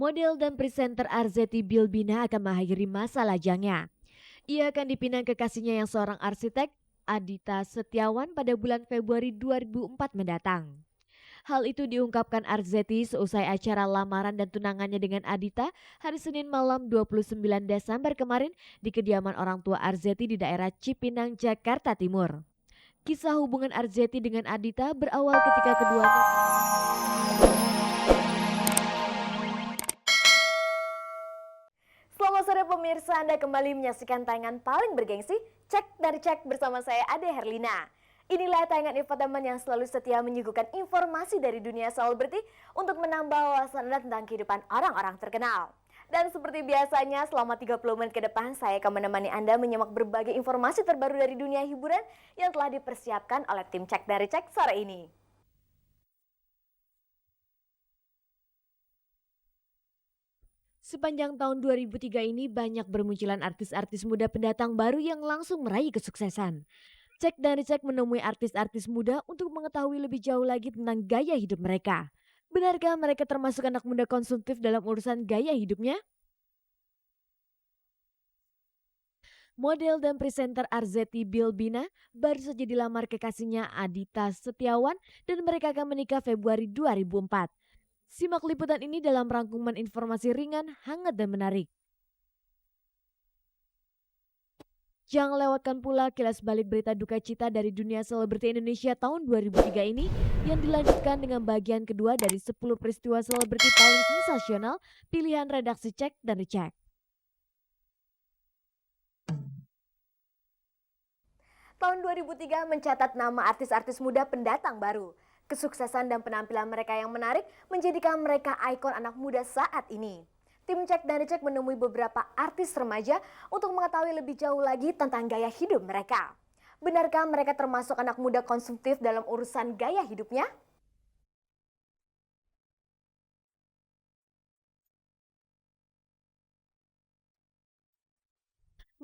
Model dan presenter Arzetti Bilbina akan mengakhiri masa lajangnya. Ia akan dipinang kekasihnya yang seorang arsitek, Adita Setiawan pada bulan Februari 2004 mendatang. Hal itu diungkapkan Arzetti seusai acara lamaran dan tunangannya dengan Adita hari Senin malam 29 Desember kemarin di kediaman orang tua Arzetti di daerah Cipinang, Jakarta Timur. Kisah hubungan Arzetti dengan Adita berawal ketika keduanya. Selamat sore pemirsa, Anda kembali menyaksikan tayangan paling bergengsi, Cek dari Cek bersama saya Ade Herlina. Inilah tayangan infotainment yang selalu setia menyuguhkan informasi dari dunia selebriti untuk menambah wawasan Anda tentang kehidupan orang-orang terkenal. Dan seperti biasanya, selama 30 menit ke depan, saya akan menemani Anda menyimak berbagai informasi terbaru dari dunia hiburan yang telah dipersiapkan oleh tim Cek dari Cek sore ini. Sepanjang tahun 2003 ini banyak bermunculan artis-artis muda pendatang baru yang langsung meraih kesuksesan. Cek dari Cek menemui artis-artis muda untuk mengetahui lebih jauh lagi tentang gaya hidup mereka. Benarkah mereka termasuk anak muda konsumtif dalam urusan gaya hidupnya? Model dan presenter Arzetti Bilbina baru saja dilamar kekasihnya Adita Setiawan dan mereka akan menikah Februari 2004. Simak liputan ini dalam rangkuman informasi ringan, hangat dan menarik. Jangan lewatkan pula kilas balik berita duka cita dari dunia selebriti Indonesia tahun 2003 ini yang dilanjutkan dengan bagian kedua dari 10 peristiwa selebriti paling sensasional pilihan redaksi Cek dan Dicek. Tahun 2003 mencatat nama artis-artis muda pendatang baru. Kesuksesan dan penampilan mereka yang menarik menjadikan mereka ikon anak muda saat ini. Tim Cek dan Dicek menemui beberapa artis remaja untuk mengetahui lebih jauh lagi tentang gaya hidup mereka. Benarkah mereka termasuk anak muda konsumtif dalam urusan gaya hidupnya?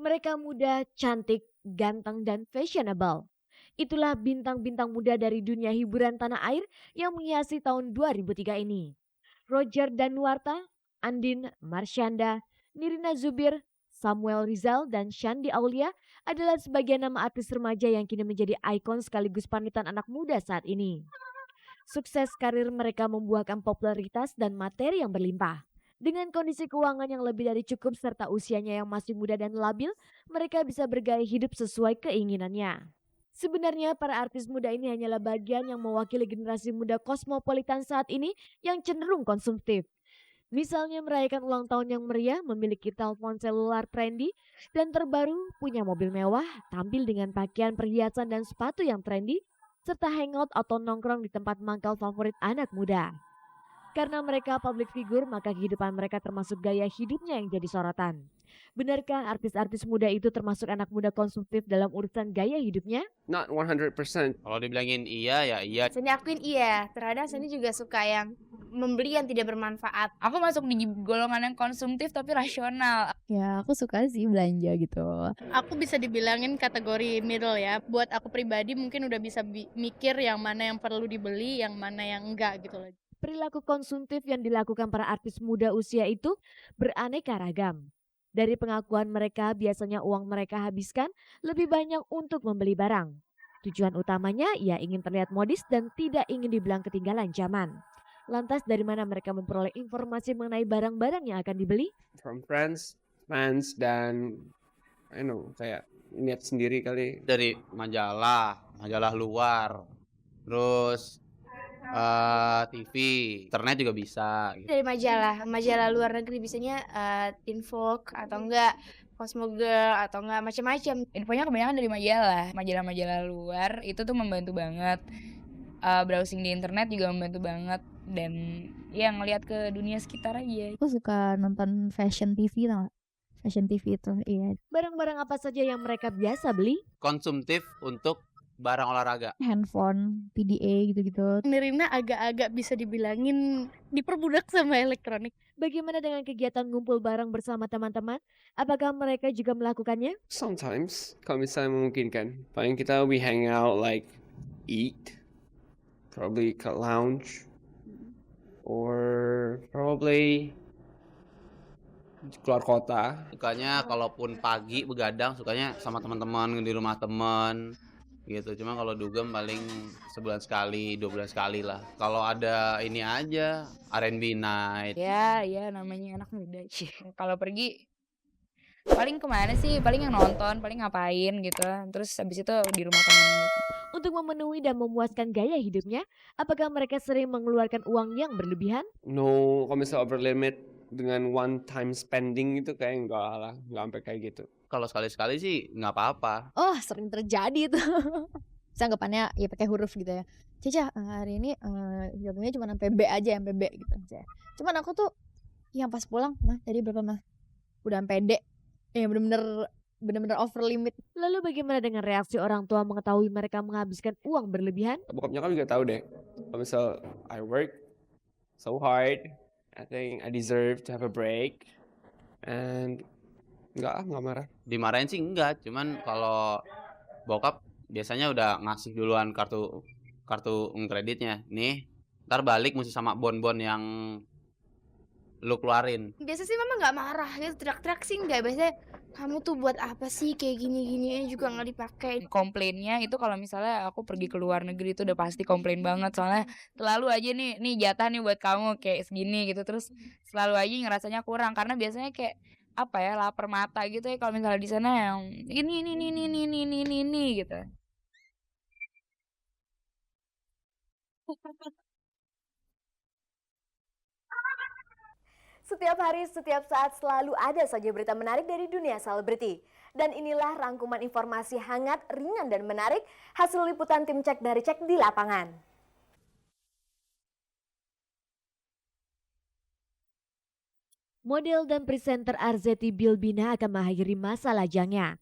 Mereka muda, cantik, ganteng, dan fashionable. Itulah bintang-bintang muda dari dunia hiburan tanah air yang menghiasi tahun 2003 ini. Roger Danuarta, Andin Marsyanda, Nirina Zubir, Samuel Rizal, dan Shandy Aulia adalah sebagian nama artis remaja yang kini menjadi ikon sekaligus panutan anak muda saat ini. Sukses karir mereka membuahkan popularitas dan materi yang berlimpah. Dengan kondisi keuangan yang lebih dari cukup serta usianya yang masih muda dan labil, mereka bisa bergaya hidup sesuai keinginannya. Sebenarnya para artis muda ini hanyalah bagian yang mewakili generasi muda kosmopolitan saat ini yang cenderung konsumtif. Misalnya merayakan ulang tahun yang meriah, memiliki telepon selular trendy, dan terbaru punya mobil mewah, tampil dengan pakaian perhiasan dan sepatu yang trendy, serta hangout atau nongkrong di tempat mangkal favorit anak muda. Karena mereka public figure, maka kehidupan mereka termasuk gaya hidupnya yang jadi sorotan. Benarkah artis-artis muda itu termasuk anak muda konsumtif dalam urusan gaya hidupnya? Not 100%. Kalau dibilangin iya ya iya. Seni akuin iya, terkadang Seni juga suka yang membeli yang tidak bermanfaat. Aku masuk di golongan yang konsumtif tapi rasional. Ya, aku suka sih belanja gitu. Aku bisa dibilangin kategori middle ya. Buat aku pribadi mungkin udah bisa mikir yang mana yang perlu dibeli, yang mana yang enggak gitu loh. Perilaku konsumtif yang dilakukan para artis muda usia itu beraneka ragam. Dari pengakuan mereka, biasanya uang mereka habiskan lebih banyak untuk membeli barang. Tujuan utamanya ia ingin terlihat modis dan tidak ingin dibilang ketinggalan zaman. Lantas dari mana mereka memperoleh informasi mengenai barang-barang yang akan dibeli? From friends, fans, dan kayak lihat sendiri kali. Dari majalah luar, terus TV, internet juga bisa gitu. Dari majalah luar negeri biasanya Teen Vogue atau enggak Cosmo Girl atau enggak macam-macam. Infonya kebanyakan dari majalah luar itu tuh membantu banget. Browsing di internet juga membantu banget dan ya ngelihat ke dunia sekitar aja. Aku suka nonton fashion TV tau gak? Fashion TV itu, iya. Barang-barang apa saja yang mereka biasa beli? Konsumtif untuk barang olahraga. Handphone, PDA gitu-gitu. Nirina agak-agak bisa dibilangin diperbudak sama elektronik. Bagaimana dengan kegiatan ngumpul bareng bersama teman-teman? Apakah mereka juga melakukannya? Sometimes, kalau misalnya memungkinkan. Paling kita we hang out like eat, probably ke lounge, or probably keluar kota. Sukanya kalaupun pagi begadang sukanya sama teman-teman di rumah teman gitu. Cuma kalau dugem paling sebulan sekali, 2 bulan sekali lah. Kalau ada ini aja R&B night. Ya, namanya anak muda. Kalau pergi paling kemana sih? Paling yang nonton, paling ngapain gitu. Terus habis itu di rumah temen gitu. Untuk memenuhi dan memuaskan gaya hidupnya, apakah mereka sering mengeluarkan uang yang berlebihan? No, kalau misalnya over limit dengan one time spending itu kayak enggak lah, nggak sampai kayak gitu. Kalau sekali-sekali sih nggak apa-apa. Oh, sering terjadi tuh. Saya anggapannya ya pakai huruf gitu ya. Cica, hari ini jatuhnya cuma sampai B aja, sampai B gitu aja. Cuman aku tuh yang pas pulang, mah tadi berapa mah? Udah sampai D. Bener-bener over limit. Lalu bagaimana dengan reaksi orang tua mengetahui mereka menghabiskan uang berlebihan? Bokap nyokap juga tahu deh. Kalau misal I work so hard, I think I deserve to have a break. And nggak marah. Dimarahin sih enggak, cuman kalau bokap biasanya udah ngasih duluan kartu kreditnya. Nih, ntar balik mesti sama bon-bon yang lu keluarin. Biasa sih mama nggak marah gitu, teriak-teriak sih nggak. Biasanya kamu tuh buat apa sih kayak gini-gini juga nggak dipakai. Komplainnya itu kalau misalnya aku pergi ke luar negeri itu udah pasti komplain banget, soalnya selalu aja nih jatah nih buat kamu kayak segini gitu, terus selalu aja ngerasanya kurang karena biasanya kayak apa ya, lapar mata gitu ya kalau misalnya di sana yang ini gitu. Setiap hari, setiap saat selalu ada saja berita menarik dari dunia selebriti. Dan inilah rangkuman informasi hangat, ringan, dan menarik hasil liputan tim Cek dari Cek di lapangan. Model dan presenter Arzetti Bilbina akan mengakhiri masa lajangnya.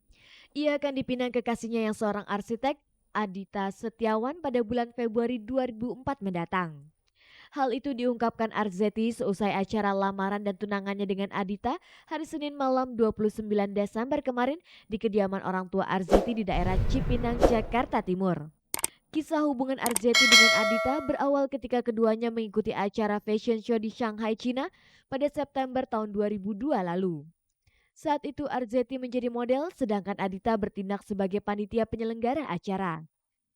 Ia akan dipinang kekasihnya yang seorang arsitek, Adita Setiawan, pada bulan Februari 2004 mendatang. Hal itu diungkapkan Arzetti seusai acara lamaran dan tunangannya dengan Adita hari Senin malam 29 Desember kemarin di kediaman orang tua Arzetti di daerah Cipinang, Jakarta Timur. Kisah hubungan Arzetti dengan Adita berawal ketika keduanya mengikuti acara fashion show di Shanghai, China pada September tahun 2002 lalu. Saat itu Arzetti menjadi model sedangkan Adita bertindak sebagai panitia penyelenggara acara.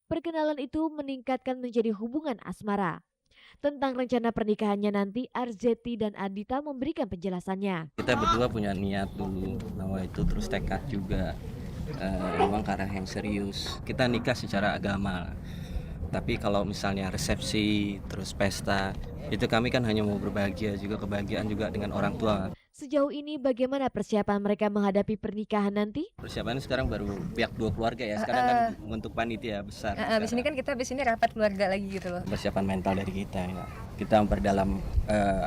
Perkenalan itu meningkatkan menjadi hubungan asmara. Tentang rencana pernikahannya nanti, Arzetti dan Adita memberikan penjelasannya. Kita berdua punya niat dulu bahwa itu, terus tekad juga, memang ke arah yang serius. Kita nikah secara agama. Tapi kalau misalnya resepsi, terus pesta, itu kami kan hanya mau berbahagia, juga kebahagiaan juga dengan orang tua. Sejauh ini bagaimana persiapan mereka menghadapi pernikahan nanti? Persiapannya sekarang baru pihak dua keluarga ya, sekarang kan untuk panitia besar. Abis ini kan kita rapat keluarga lagi gitu loh. Persiapan mental dari kita ya. Kita memperdalam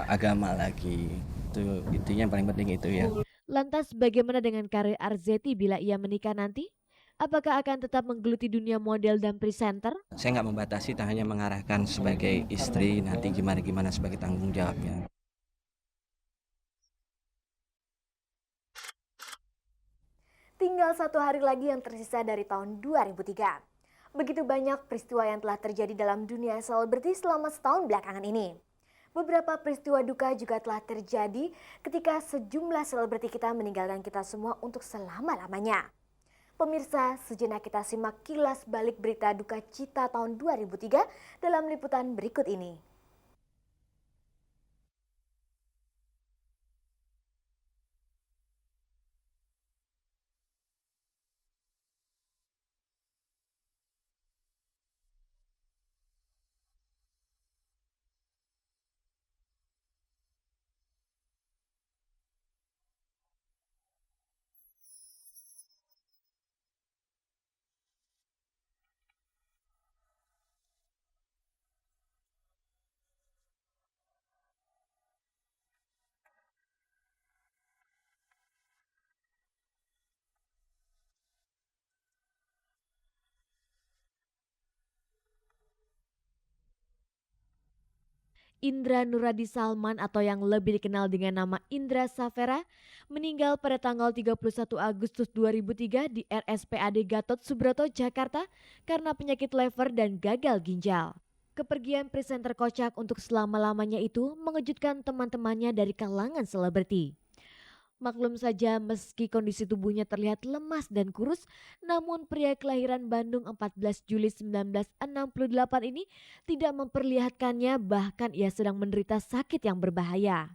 agama lagi. Itu intinya yang paling penting itu ya. Lantas bagaimana dengan karir Arzetti bila ia menikah nanti? Apakah akan tetap menggeluti dunia model dan presenter? Saya nggak membatasi, tak hanya mengarahkan sebagai istri, nanti gimana sebagai tanggung jawabnya. Tinggal 1 hari lagi yang tersisa dari tahun 2003. Begitu banyak peristiwa yang telah terjadi dalam dunia selebriti selama setahun belakangan ini. Beberapa peristiwa duka juga telah terjadi ketika sejumlah selebriti kita meninggalkan kita semua untuk selama-lamanya. Pemirsa, sejenak kita simak kilas balik berita duka cita tahun 2003 dalam liputan berikut ini. Indra Nuradi Salman atau yang lebih dikenal dengan nama Indra Safera meninggal pada tanggal 31 Agustus 2003 di RSPAD Gatot Subroto, Jakarta karena penyakit lever dan gagal ginjal. Kepergian presenter kocak untuk selama-lamanya itu mengejutkan teman-temannya dari kalangan selebriti. Maklum saja meski kondisi tubuhnya terlihat lemas dan kurus, namun pria kelahiran Bandung 14 Juli 1968 ini tidak memperlihatkannya, bahkan ia sedang menderita sakit yang berbahaya.